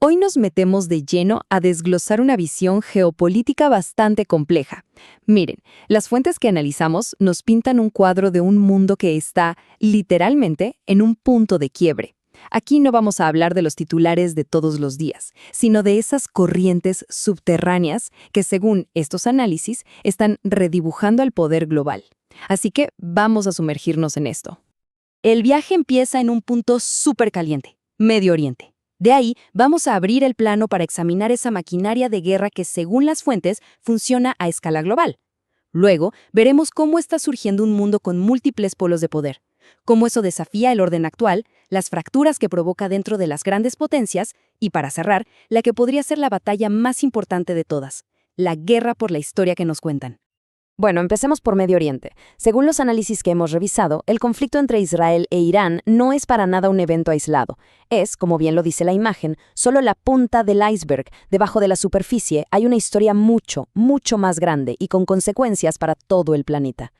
Hoy nos metemos de lleno a desglosar una visión geopolítica bastante compleja. Miren, las fuentes que analizamos nos pintan un cuadro de un mundo que está, literalmente, en un punto de quiebre. Aquí no vamos a hablar de los titulares de todos los días, sino de esas corrientes subterráneas que, según estos análisis, están redibujando el poder global. Así que vamos a sumergirnos en esto. El viaje empieza en un punto súper caliente, Medio Oriente. De ahí vamos a abrir el plano para examinar esa maquinaria de guerra que, según las fuentes, funciona a escala global. Luego, veremos cómo está surgiendo un mundo con múltiples polos de poder, cómo eso desafía el orden actual, las fracturas que provoca dentro de las grandes potencias y, para cerrar, la que podría ser la batalla más importante de todas, la guerra por la historia que nos cuentan. Bueno, empecemos por Medio Oriente. Según los análisis que hemos revisado, el conflicto entre Israel e Irán no es para nada un evento aislado. Es, como bien lo dice la imagen, solo la punta del iceberg. Debajo de la superficie hay una historia mucho, mucho más grande y con consecuencias para todo el planeta.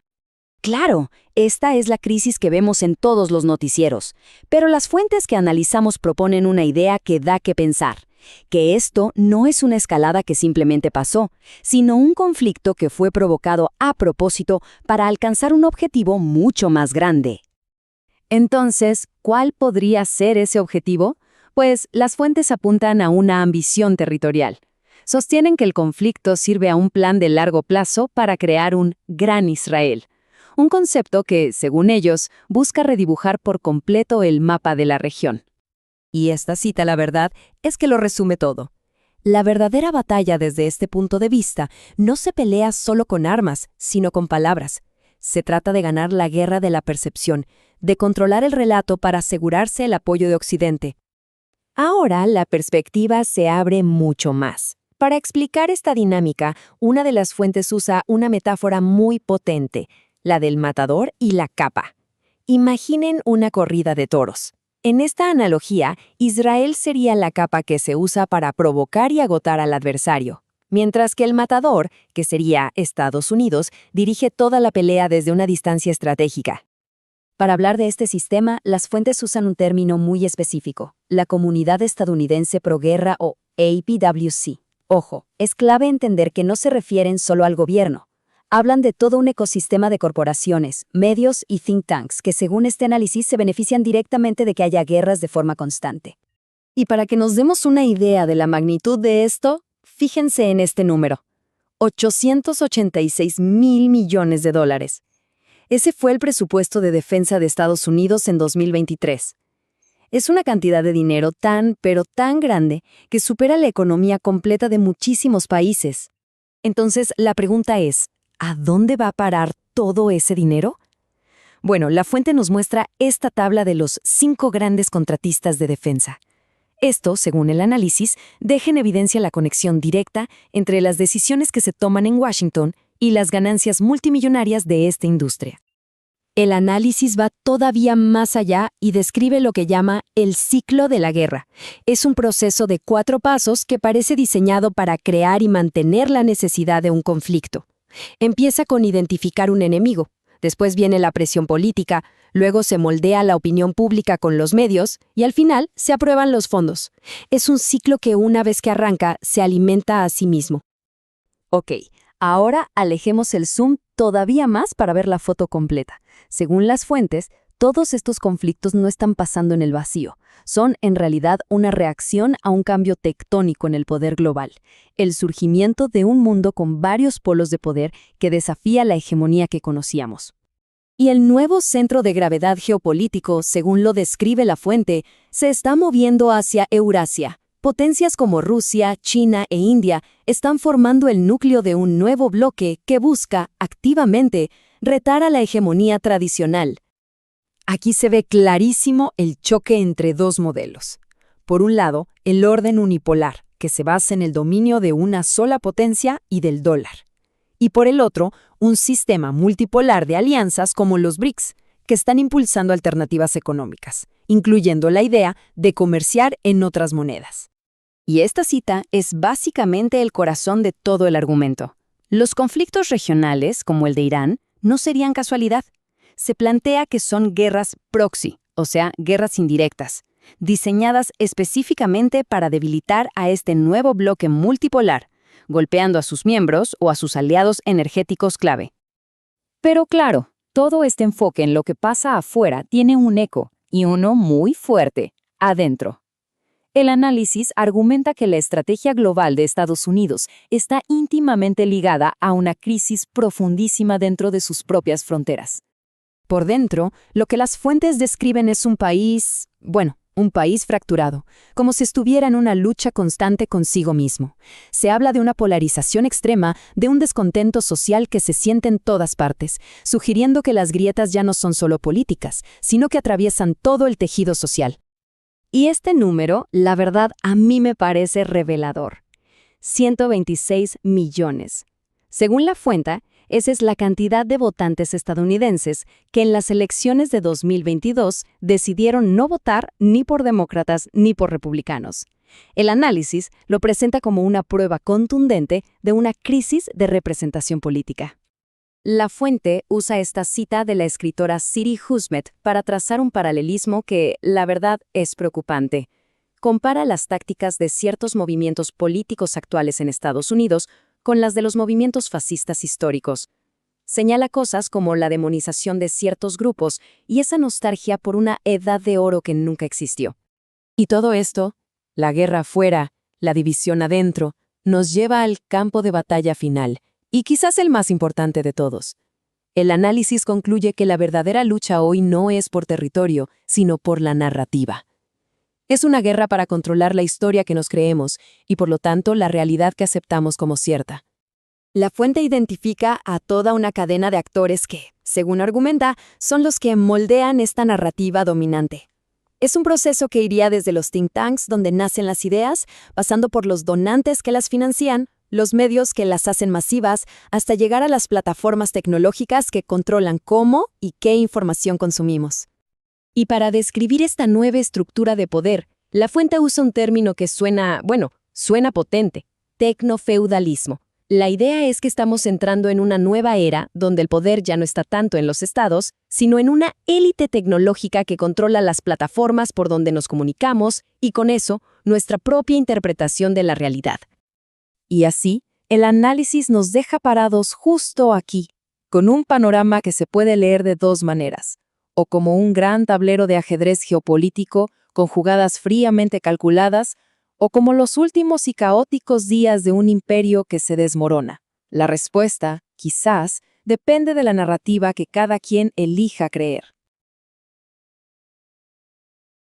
Claro, esta es la crisis que vemos en todos los noticieros, pero las fuentes que analizamos proponen una idea que da que pensar. Que esto no es una escalada que simplemente pasó, sino un conflicto que fue provocado a propósito para alcanzar un objetivo mucho más grande. Entonces, ¿cuál podría ser ese objetivo? Pues las fuentes apuntan a una ambición territorial. Sostienen que el conflicto sirve a un plan de largo plazo para crear un Gran Israel. Un concepto que, según ellos, busca redibujar por completo el mapa de la región. Y esta cita, la verdad, es que lo resume todo. La verdadera batalla desde este punto de vista no se pelea solo con armas, sino con palabras. Se trata de ganar la guerra de la percepción, de controlar el relato para asegurarse el apoyo de Occidente. Ahora la perspectiva se abre mucho más. Para explicar esta dinámica, una de las fuentes usa una metáfora muy potente, la del matador y la capa. Imaginen una corrida de toros. En esta analogía, Israel sería la capa que se usa para provocar y agotar al adversario, mientras que el matador, que sería Estados Unidos, dirige toda la pelea desde una distancia estratégica. Para hablar de este sistema, las fuentes usan un término muy específico, la Comunidad Estadounidense Pro-Guerra o APWC. Ojo, es clave entender que no se refieren solo al gobierno. Hablan de todo un ecosistema de corporaciones, medios y think tanks que, según este análisis, se benefician directamente de que haya guerras de forma constante. Y para que nos demos una idea de la magnitud de esto, fíjense en este número: 886,000 millones de dólares. Ese fue el presupuesto de defensa de Estados Unidos en 2023. Es una cantidad de dinero tan, pero tan grande que supera la economía completa de muchísimos países. Entonces, la pregunta es, ¿a dónde va a parar todo ese dinero? Bueno, la fuente nos muestra esta tabla de los 5 grandes contratistas de defensa. Esto, según el análisis, deja en evidencia la conexión directa entre las decisiones que se toman en Washington y las ganancias multimillonarias de esta industria. El análisis va todavía más allá y describe lo que llama el ciclo de la guerra. Es un proceso de 4 pasos que parece diseñado para crear y mantener la necesidad de un conflicto. Empieza con identificar un enemigo, después viene la presión política, luego se moldea la opinión pública con los medios y al final se aprueban los fondos. Es un ciclo que una vez que arranca se alimenta a sí mismo. Ok, ahora alejemos el zoom todavía más para ver la foto completa. Según las fuentes, todos estos conflictos no están pasando en el vacío. Son, en realidad, una reacción a un cambio tectónico en el poder global, el surgimiento de un mundo con varios polos de poder que desafía la hegemonía que conocíamos. Y el nuevo centro de gravedad geopolítico, según lo describe la fuente, se está moviendo hacia Eurasia. Potencias como Rusia, China e India están formando el núcleo de un nuevo bloque que busca, activamente, retar a la hegemonía tradicional. Aquí se ve clarísimo el choque entre dos modelos. Por un lado, el orden unipolar, que se basa en el dominio de una sola potencia y del dólar. Y por el otro, un sistema multipolar de alianzas como los BRICS, que están impulsando alternativas económicas, incluyendo la idea de comerciar en otras monedas. Y esta cita es básicamente el corazón de todo el argumento. Los conflictos regionales, como el de Irán, no serían casualidad. Se plantea que son guerras proxy, o sea, guerras indirectas. diseñadas específicamente para debilitar a este nuevo bloque multipolar, golpeando a sus miembros o a sus aliados energéticos clave. Pero claro, todo este enfoque en lo que pasa afuera tiene un eco, y uno muy fuerte, adentro. El análisis argumenta que la estrategia global de Estados Unidos está íntimamente ligada a una crisis profundísima dentro de sus propias fronteras. Por dentro, lo que las fuentes describen es un país fracturado, como si estuviera en una lucha constante consigo mismo. Se habla de una polarización extrema, de un descontento social que se siente en todas partes, sugiriendo que las grietas ya no son solo políticas, sino que atraviesan todo el tejido social. Y este número, la verdad, a mí me parece revelador. 126 millones. Según la fuente, esa es la cantidad de votantes estadounidenses que en las elecciones de 2022 decidieron no votar ni por demócratas ni por republicanos. El análisis lo presenta como una prueba contundente de una crisis de representación política. La fuente usa esta cita de la escritora Siri Husmet para trazar un paralelismo que, la verdad, es preocupante. Compara las tácticas de ciertos movimientos políticos actuales en Estados Unidos con las de los movimientos fascistas históricos. Señala cosas como la demonización de ciertos grupos y esa nostalgia por una edad de oro que nunca existió. Y todo esto, la guerra afuera, la división adentro, nos lleva al campo de batalla final, y quizás el más importante de todos. El análisis concluye que la verdadera lucha hoy no es por territorio, sino por la narrativa. Es una guerra para controlar la historia que nos creemos y, por lo tanto, la realidad que aceptamos como cierta. La fuente identifica a toda una cadena de actores que, según argumenta, son los que moldean esta narrativa dominante. Es un proceso que iría desde los think tanks donde nacen las ideas, pasando por los donantes que las financian, los medios que las hacen masivas, hasta llegar a las plataformas tecnológicas que controlan cómo y qué información consumimos. Y para describir esta nueva estructura de poder, la fuente usa un término que suena potente: tecnofeudalismo. La idea es que estamos entrando en una nueva era donde el poder ya no está tanto en los estados, sino en una élite tecnológica que controla las plataformas por donde nos comunicamos y, con eso, nuestra propia interpretación de la realidad. Y así, el análisis nos deja parados justo aquí, con un panorama que se puede leer de dos maneras: o como un gran tablero de ajedrez geopolítico con jugadas fríamente calculadas, o como los últimos y caóticos días de un imperio que se desmorona. La respuesta, quizás, depende de la narrativa que cada quien elija creer.